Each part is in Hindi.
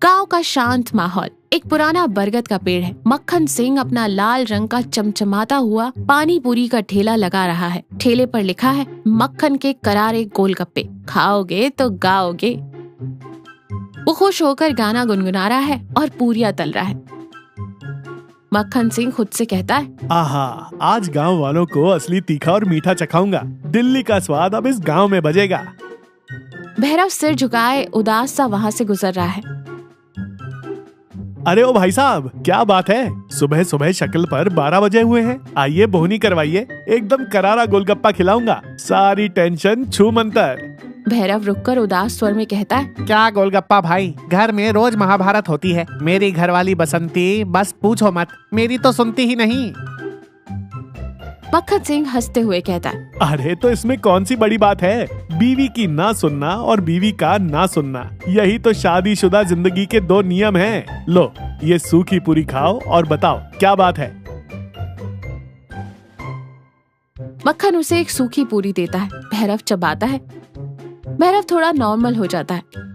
गांव का शांत माहौल। एक पुराना बरगद का पेड़ है। मक्खन सिंह अपना लाल रंग का चमचमाता हुआ पानी पूरी का ठेला लगा रहा है। ठेले पर लिखा है मक्खन के करारे गोलगप्पे, खाओगे तो गाओगे। वो खुश होकर गाना गुनगुना रहा है और पूरियां तल रहा है। मक्खन सिंह खुद से कहता है, आहा, आज गांव वालों को असली तीखा और मीठा चखाऊंगा। दिल्ली का स्वाद अब इस गांव में बजेगा। भैरव सिर झुकाए उदास सा वहाँ से गुजर रहा है। अरे ओ भाई साहब, क्या बात है? सुबह सुबह शक्ल पर 12 बजे हुए हैं। आइए बोहनी करवाइए, एकदम करारा गोलगप्पा खिलाऊंगा। सारी टेंशन छू मंतर। भैरव रुककर उदास स्वर में कहता है, क्या गोलगप्पा भाई, घर में रोज महाभारत होती है। मेरी घरवाली बसंती बस पूछो मत, मेरी तो सुनती ही नहीं। मक्खन सिंह हंसते हुए कहता है, अरे तो इसमें कौन सी बड़ी बात है? बीवी की ना सुनना और बीवी का ना सुनना, यही तो शादीशुदा जिंदगी के 2 नियम हैं। लो, ये सूखी पूरी खाओ और बताओ क्या बात है। मक्खन उसे एक सूखी पूरी देता है। भैरव चबाता है। भैरव थोड़ा नॉर्मल हो जाता है।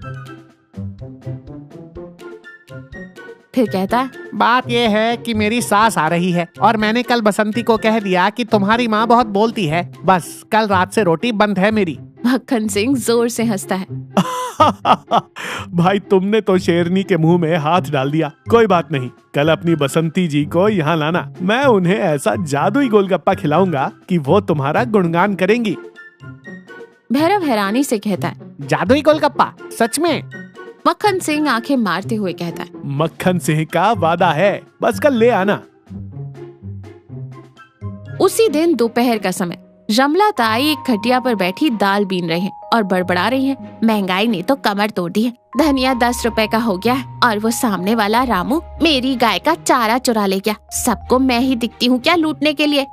फिर कहता है, बात यह है कि मेरी सास आ रही है और मैंने कल बसंती को कह दिया कि तुम्हारी माँ बहुत बोलती है। बस कल रात से रोटी बंद है मेरी। मक्खन सिंह जोर से हंसता है। भाई, तुमने तो शेरनी के मुंह में हाथ डाल दिया। कोई बात नहीं, कल अपनी बसंती जी को यहाँ लाना। मैं उन्हें ऐसा जादुई गोलगप्पा खिलाऊंगा कि वो तुम्हारा गुणगान करेंगी। भैरव हैरानी से कहता है, जादुई गोलगप्पा? सच में? मक्खन सिंह आंखें मारते हुए कहता है, मक्खन सिंह का वादा है, बस कल ले आना। उसी दिन दोपहर का समय रमला ताई एक खटिया पर बैठी दाल बीन रही है और बड़बड़ा रही है, महंगाई ने तो कमर तोड़ दी है। धनिया 10 रुपए का हो गया है और वो सामने वाला रामू मेरी गाय का चारा चुरा ले गया। सबको मैं ही दिखती हूँ क्या लूटने के लिए?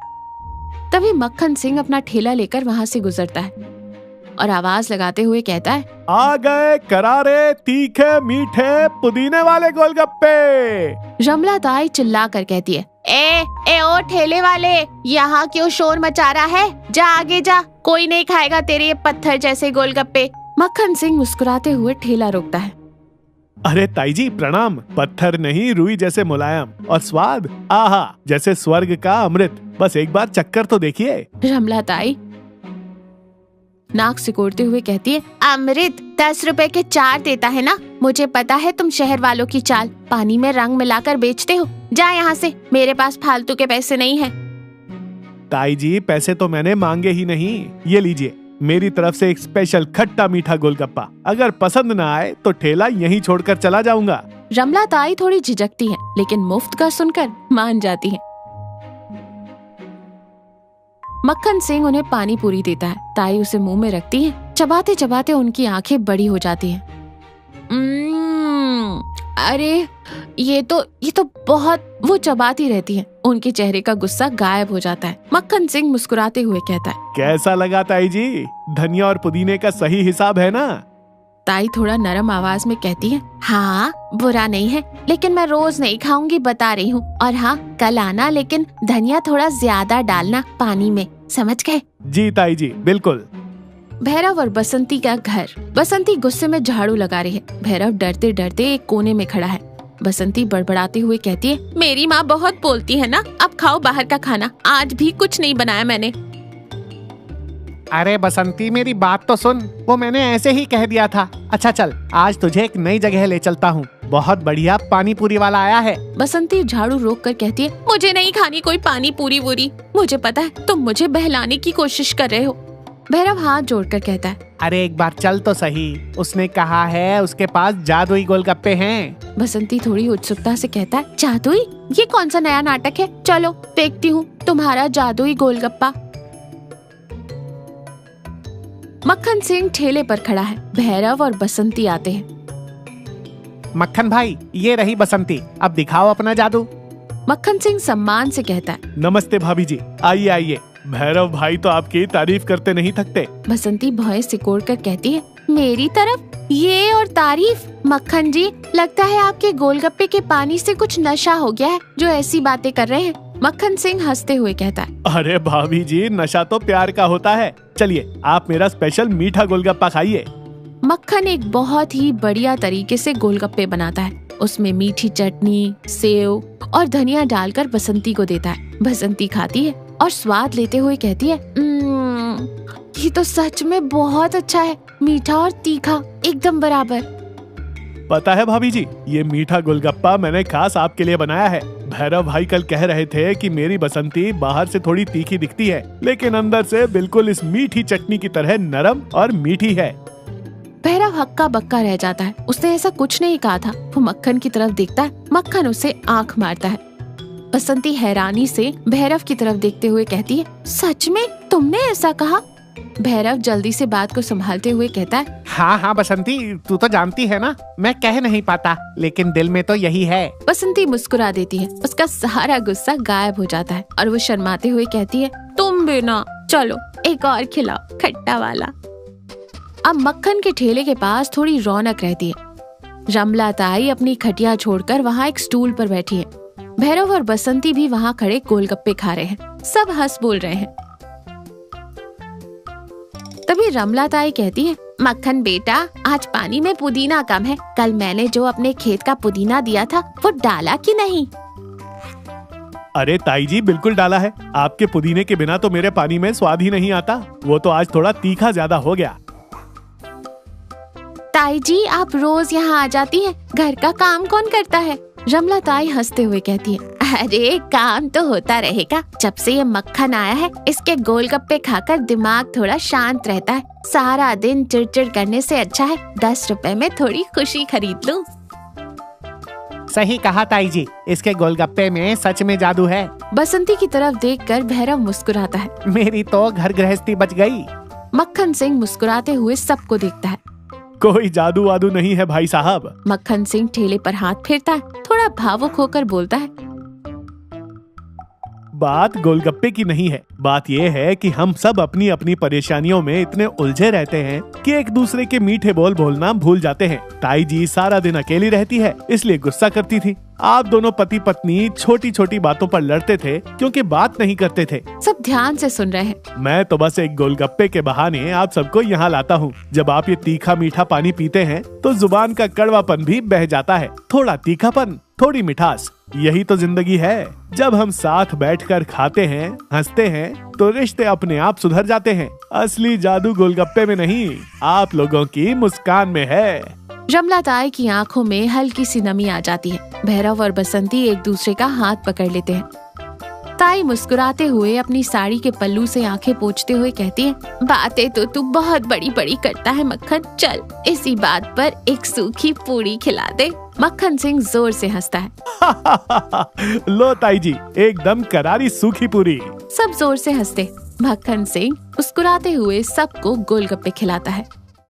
तभी मक्खन सिंह अपना ठेला लेकर वहाँ से गुजरता है और आवाज लगाते हुए कहता है, आ गए करारे तीखे मीठे पुदीने वाले गोलगप्पे। रमला ताई चिल्ला कर कहती है, ए ओ ठेले वाले, यहाँ क्यों शोर मचा रहा है? जा आगे जा, कोई नहीं खाएगा तेरे ये पत्थर जैसे गोलगप्पे। मक्खन सिंह मुस्कुराते हुए ठेला रोकता है। अरे ताई जी प्रणाम। पत्थर नहीं, रुई जैसे मुलायम, और स्वाद आहा जैसे स्वर्ग का अमृत। बस एक बार चक्कर तो देखिए। रमला ताई नाक सिकोड़ते हुए कहती है, अमृत 10 रुपए के 4 देता है ना? मुझे पता है तुम शहर वालों की चाल, पानी में रंग मिलाकर बेचते हो। जा यहाँ से, मेरे पास फालतू के पैसे नहीं हैं। ताई जी, पैसे तो मैंने मांगे ही नहीं। ये लीजिए, मेरी तरफ से एक स्पेशल खट्टा मीठा गोलगप्पा। अगर पसंद ना आए तो ठेला यहीं छोड़कर चला जाऊंगा। रमला ताई थोड़ी झिझकती है, लेकिन मुफ्त का सुनकर मान जाती है। मक्खन सिंह उन्हें पानी पूरी देता है। ताई उसे मुंह में रखती है। चबाते चबाते उनकी आंखें बड़ी हो जाती हैं। अरे ये तो बहुत। वो चबाती रहती है। उनके चेहरे का गुस्सा गायब हो जाता है। मक्खन सिंह मुस्कुराते हुए कहता है, कैसा लगा ताई जी? धनिया और पुदीने का सही हिसाब है ना? ताई थोड़ा नरम आवाज में कहती है, हाँ बुरा नहीं है, लेकिन मैं रोज नहीं खाऊंगी, बता रही हूँ। और हाँ, कल आना, लेकिन धनिया थोड़ा ज्यादा डालना पानी में, समझ गए? जी ताई जी, बिल्कुल। भैरव और बसंती का घर। बसंती गुस्से में झाड़ू लगा रही है। भैरव डरते डरते एक कोने में खड़ा है। बसंती बड़बड़ाते हुए कहती है, मेरी माँ बहुत बोलती है ना, अब खाओ बाहर का खाना। आज भी कुछ नहीं बनाया मैंने। अरे बसंती, मेरी बात तो सुन, वो मैंने ऐसे ही कह दिया था। अच्छा चल, आज तुझे एक नई जगह ले चलता हूँ। बहुत बढ़िया पानी पूरी वाला आया है। बसंती झाड़ू रोक कर कहती है, मुझे नहीं खानी कोई पानी पूरी वूरी। मुझे पता है तुम मुझे बहलाने की कोशिश कर रहे हो। भैरव हाथ जोड़कर कहता है, अरे एक बार चल तो सही। उसने कहा है उसके पास जादुई गोलगप्पे हैं। बसंती थोड़ी उत्सुकता से कहता है, जादुई? ये कौन सा नया नाटक है? चलो देखती हूँ तुम्हारा जादुई गोलगप्पा। मक्खन सिंह ठेले पर खड़ा है। भैरव और बसंती आते हैं। मक्खन भाई, ये रही बसंती, अब दिखाओ अपना जादू। मक्खन सिंह सम्मान से कहता है, नमस्ते भाभी जी, आइए आइए। भैरव भाई तो आपकी तारीफ करते नहीं थकते। बसंती भौं सिकोड़ कर कहती है, मेरी तरफ ये और तारीफ? मक्खन जी, लगता है आपके गोलगप्पे के पानी से कुछ नशा हो गया है जो ऐसी बातें कर रहे हैं। मक्खन सिंह हंसते हुए कहता है, अरे भाभी जी, नशा तो प्यार का होता है। चलिए, आप मेरा स्पेशल मीठा गोलगप्पा खाइए। मक्खन एक बहुत ही बढ़िया तरीके से गोलगप्पे बनाता है। उसमें मीठी चटनी, सेव और धनिया डालकर बसंती को देता है। बसंती खाती है और स्वाद लेते हुए कहती है, ये तो सच में बहुत अच्छा है, मीठा और तीखा एकदम बराबर। पता है भाभी जी, ये मीठा गोलगप्पा मैंने खास आपके लिए बनाया है। भैरव भाई कल कह रहे थे कि मेरी बसंती बाहर से थोड़ी तीखी दिखती है, लेकिन अंदर से बिल्कुल इस मीठी चटनी की तरह नरम और मीठी है। भैरव हक्का बक्का रह जाता है। उसने ऐसा कुछ नहीं कहा था। वो मक्खन की तरफ देखता है। मक्खन उसे आंख मारता है। बसंती हैरानी से भैरव की तरफ देखते हुए कहती है, सच में तुमने ऐसा कहा? भैरव जल्दी से बात को संभालते हुए कहता है, हाँ बसंती, तू तो जानती है ना, मैं कह नहीं पाता, लेकिन दिल में तो यही है। बसंती मुस्कुरा देती है। उसका सारा गुस्सा गायब हो जाता है और वो शर्माते हुए कहती है, तुम भी ना, चलो एक और खिलाओ खट्टा वाला। अब मक्खन के ठेले के पास थोड़ी रौनक रहती है। रमला ताई अपनी खटिया छोड़कर वहाँ एक स्टूल पर बैठी है। भैरव और बसंती भी वहाँ खड़े गोलगप्पे खा रहे हैं। सब हंस बोल रहे हैं। तभी रमला ताई कहती है, मक्खन बेटा, आज पानी में पुदीना कम है। कल मैंने जो अपने खेत का पुदीना दिया था वो डाला कि नहीं? अरे ताई जी, बिल्कुल डाला है। आपके पुदीने के बिना तो मेरे पानी में स्वाद ही नहीं आता। वो तो आज थोड़ा तीखा ज्यादा हो गया। ताई जी, आप रोज यहाँ आ जाती हैं। घर का काम कौन करता है? रमला ताई हंसते हुए कहती है, अरे काम तो होता रहेगा। जब से ये मक्खन आया है, इसके गोलगप्पे खाकर दिमाग थोड़ा शांत रहता है। सारा दिन चिड़चिड़ करने से अच्छा है 10 रुपए में थोड़ी खुशी खरीद लूं। सही कहा ताई जी, इसके गोलगप्पे में सच में जादू है। बसंती की तरफ देखकर भैरव मुस्कुराता है। मेरी तो घर गृहस्थी बच गई। मक्खन सिंह मुस्कुराते हुए सबको देखता है। कोई जादू वादू नहीं है भाई साहब। मक्खन सिंह ठेले पर हाथ फेरता है। थोड़ा भावुक होकर बोलता है, बात गोलगप्पे की नहीं है। बात ये है कि हम सब अपनी अपनी परेशानियों में इतने उलझे रहते हैं कि एक दूसरे के मीठे बोल बोलना भूल जाते हैं। ताई जी सारा दिन अकेली रहती है, इसलिए गुस्सा करती थी। आप दोनों पति पत्नी छोटी छोटी बातों पर लड़ते थे क्योंकि बात नहीं करते थे। सब ध्यान से सुन रहे हैं। मैं तो बस एक गोलगप्पे के बहाने आप सबको यहाँ लाता हूँ। जब आप ये तीखा मीठा पानी पीते हैं तो जुबान का कड़वापन भी बह जाता है। थोड़ा तीखापन, थोड़ी मिठास, यही तो जिंदगी है। जब हम साथ बैठकर खाते हैं, हंसते हैं, तो रिश्ते अपने आप सुधर जाते हैं। असली जादू गोलगप्पे में नहीं, आप लोगों की मुस्कान में है। रमला ताई की आंखों में हल्की सी नमी आ जाती है। भैरव और बसंती एक दूसरे का हाथ पकड़ लेते हैं। ताई मुस्कुराते हुए अपनी साड़ी के पल्लू से आंखें पोंछते हुए कहती है, बातें तो तू बहुत बड़ी बड़ी करता है मक्खन। चल इसी बात पर एक सूखी पूरी खिला दे। मक्खन सिंह जोर से हंसता है। लो ताई जी, एकदम करारी सूखी पूरी। सब जोर से हंसते। मक्खन सिंह मुस्कुराते हुए सबको गोलगप्पे खिलाता है।